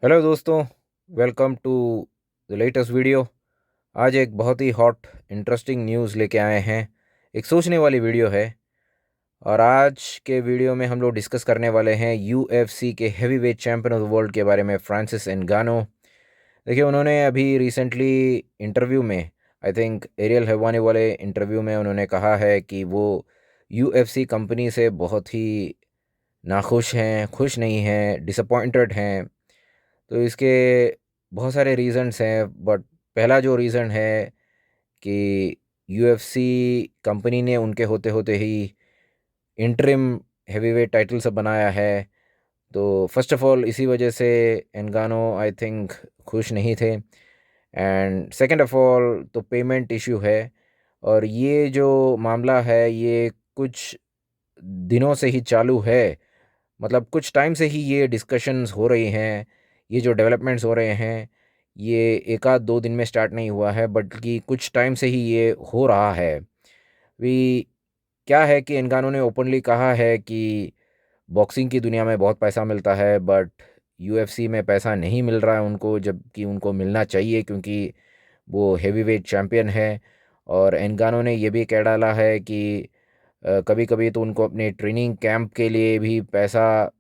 Hello दोस्तों, welcome to the latest video. आज एक बहुत ही हॉट इंटरेस्टिंग न्यूज़ लेके आए हैं। एक सोचने वाली वीडियो है और आज के वीडियो में हम लोग डिस्कस करने वाले हैं यूएफसी के heavyweight champion of the world के बारे में, फ्रांसिस एंगानो। देखिए, उन्होंने अभी रिसेंटली इंटरव्यू में, आई थिंक एरियल हेवानी वाले इंटरव्यू में उन्होंने कहा है कि वो यूएफसी कंपनी से बहुत ही नाखुश हैं, खुश नहीं हैं, डिसअपॉइंटेड हैं। तो इसके बहुत सारे रीज़न्स हैं, बट पहला जो रीज़न है कि यूएफसी कंपनी ने उनके होते होते ही इंटरिम हेवीवेट टाइटल से बनाया है। तो फर्स्ट ऑफ ऑल इसी वजह से एनगानो आई थिंक खुश नहीं थे। एंड सेकंड ऑफ ऑल तो पेमेंट इशू है। और ये जो मामला है ये कुछ दिनों से ही चालू है, मतलब कुछ टाइम से ही ये डिस्कशंस हो रही हैं, ये जो डेवलपमेंट्स हो रहे हैं ये एक आध दो दिन में स्टार्ट नहीं हुआ है, बल्कि कुछ टाइम से ही ये हो रहा है। वी क्या है कि एनगानो ने ओपनली कहा है कि बॉक्सिंग की दुनिया में बहुत पैसा मिलता है, बट यूएफसी में पैसा नहीं मिल रहा है उनको, जबकि उनको मिलना चाहिए क्योंकि वो हेवीवेट चैम्पियन है। और एनगानो ने ये भी कह डाला है कि कभी कभी तो उनको अपने ट्रेनिंग कैंप के लिए भी पैसा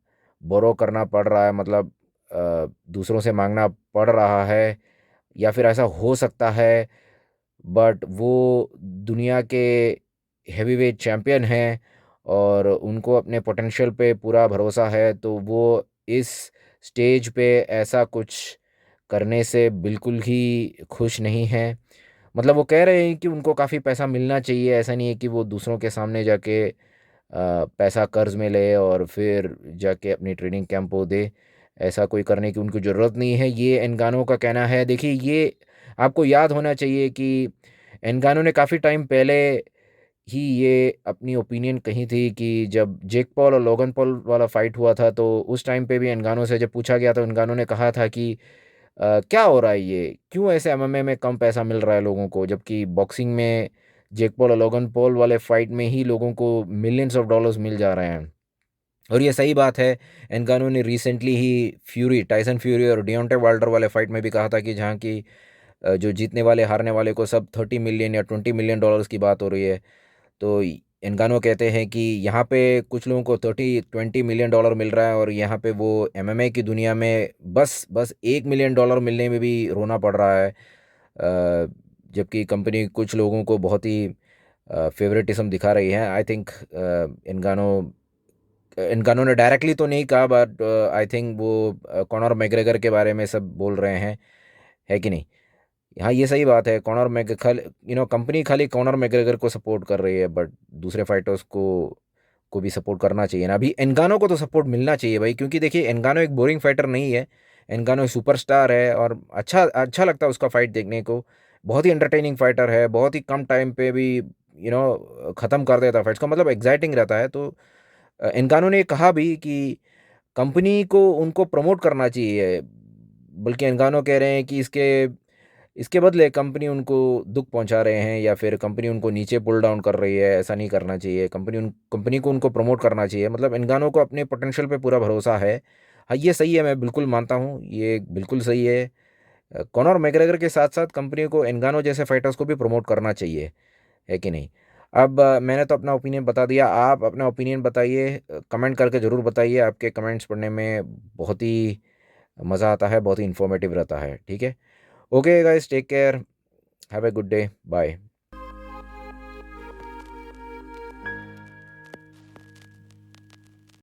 बोरो करना पड़ रहा है, मतलब दूसरों से मांगना पड़ रहा है, या फिर ऐसा हो सकता है। बट वो दुनिया के हेवीवेट चैम्पियन हैं और उनको अपने पोटेंशियल पे पूरा भरोसा है, तो वो इस स्टेज पे ऐसा कुछ करने से बिल्कुल ही खुश नहीं हैं। मतलब वो कह रहे हैं कि उनको काफ़ी पैसा मिलना चाहिए, ऐसा नहीं है कि वो दूसरों के सामने जाके पैसा कर्ज में ले और फिर जाके अपनी ट्रेनिंग कैंप को दे। ऐसा कोई करने की उनको ज़रूरत नहीं है, ये एनगानो का कहना है। देखिए, ये आपको याद होना चाहिए कि एनगानो ने काफ़ी टाइम पहले ही ये अपनी ओपिनियन कही थी कि जब जेक पॉल और लोगन पॉल वाला फ़ाइट हुआ था, तो उस टाइम पे भी एनगानो से जब पूछा गया तो एनगानो ने कहा था कि क्या हो रहा है ये? क्यों ऐसे एमएमए में कम पैसा मिल रहा है लोगों को, जबकि बॉक्सिंग में जेक पॉल और लोगन पॉल वाले फ़ाइट में ही लोगों को मिलियंस ऑफ डॉलर्स मिल जा रहे हैं। और ये सही बात है। एनगानो ने रिसेंटली ही टाइसन फ्यूरी और डियोंटे वाल्डर वाले फ़ाइट में भी कहा था कि जहाँ की जो जीतने वाले हारने वाले को सब 30 मिलियन या 20 मिलियन डॉलर्स की बात हो रही है। तो एनगानो कहते हैं कि यहाँ पे कुछ लोगों को 30-20 मिलियन डॉलर मिल रहा है और यहाँ पे वो एमएमए की दुनिया में बस बस 1 मिलियन डॉलर मिलने में भी रोना पड़ रहा है। जबकि कंपनी कुछ लोगों को बहुत ही फेवरेटिज्म दिखा रही है। आई थिंक एनगानो एनगानो ने डायरेक्टली तो नहीं कहा, बट आई थिंक वो कॉनर मैग्रेगर के बारे में सब बोल रहे हैं, है कि नहीं? हाँ, ये सही बात है। कॉनर मैग खाली कंपनी खाली कॉनर मैग्रेगर को सपोर्ट कर रही है, बट दूसरे फाइटर्स को भी सपोर्ट करना चाहिए ना। अभी एनगानो को तो सपोर्ट मिलना चाहिए भाई, क्योंकि देखिए एनगानो एक बोरिंग फाइटर नहीं है। एनगानो सुपरस्टार है और अच्छा अच्छा लगता है उसका फाइट देखने को। बहुत ही एंटरटेनिंग फाइटर है, बहुत ही कम टाइम पे भी ख़त्म कर देता है फाइट्स का, मतलब एक्साइटिंग रहता है। तो एनगानो ने कहा भी कि कंपनी को उनको प्रमोट करना चाहिए, बल्कि एनगानो कह रहे हैं कि इसके इसके बदले कंपनी उनको दुख पहुंचा रहे हैं या फिर कंपनी उनको नीचे पुल डाउन कर रही है। ऐसा नहीं करना चाहिए, कंपनी को उनको प्रमोट करना चाहिए। मतलब एनगानो को अपने पोटेंशियल पे पूरा भरोसा है। हाँ, ये सही है, मैं बिल्कुल मानता हूँ, ये बिल्कुल सही है। कॉनर मैग्रेगर के साथ साथ कंपनी को एनगानो जैसे फाइटर्स को भी प्रमोट करना चाहिए, है कि नहीं? अब मैंने तो अपना ओपिनियन बता दिया, आप अपना ओपिनियन बताइए, कमेंट करके ज़रूर बताइए। आपके कमेंट्स पढ़ने में बहुत ही मज़ा आता है, बहुत ही इन्फॉर्मेटिव रहता है। ठीक है, okay guys, take care, have a good day, bye.